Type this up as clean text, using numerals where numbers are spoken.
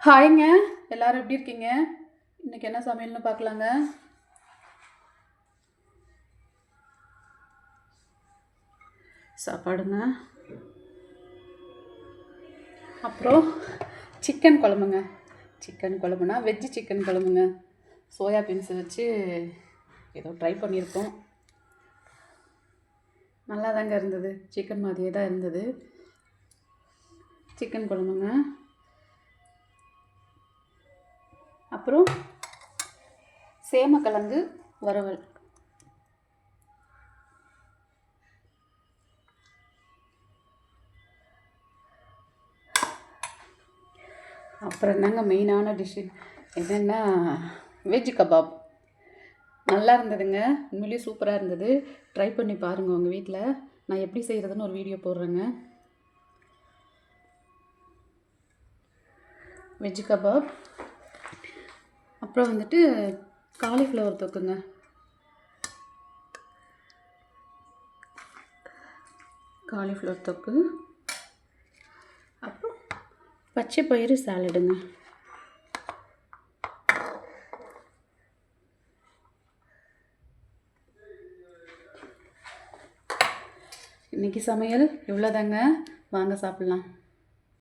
ஹாய்ங்க. எல்லாரும் எப்படி இருக்கீங்க? இன்னைக்கு என்ன சமையல்னு பார்க்கலாங்க. சாப்பாடுங்க. அப்புறம் சிக்கன் குழம்புங்க. சிக்கன் குழம்புனா வெஜ்ஜு சிக்கன் குழம்புங்க. சோயா பீன்ஸை வச்சு ஏதோ ட்ரை பண்ணியிருக்கோம். நல்லா தாங்க இருந்தது. சிக்கன் மாதிரியே தான் இருந்தது. சிக்கன் குழம்புங்க. அப்புறம் சேமக்கிழங்கு வறுவல். அப்புறம் என்னங்க மெயினான டிஷ்ஷு என்னென்னா வெஜ் கபாப். நல்லா இருந்ததுங்க. உண்மையிலேயே சூப்பராக இருந்தது. ட்ரை பண்ணி பாருங்கள் உங்கள் வீட்டில். நான் எப்படி செய்கிறதுன்னு ஒரு வீடியோ போடுறேங்க. Veg kebab. அப்புறம் வந்துட்டு காலிஃப்ளவர் தொக்குங்க. காலிஃப்ளவர் தொக்கு. அப்புறம் பச்சை பயிறு சாலடுங்க. இன்றைக்கி சமையல் இவ்வளோதாங்க. வாங்க சாப்பிட்லாம்.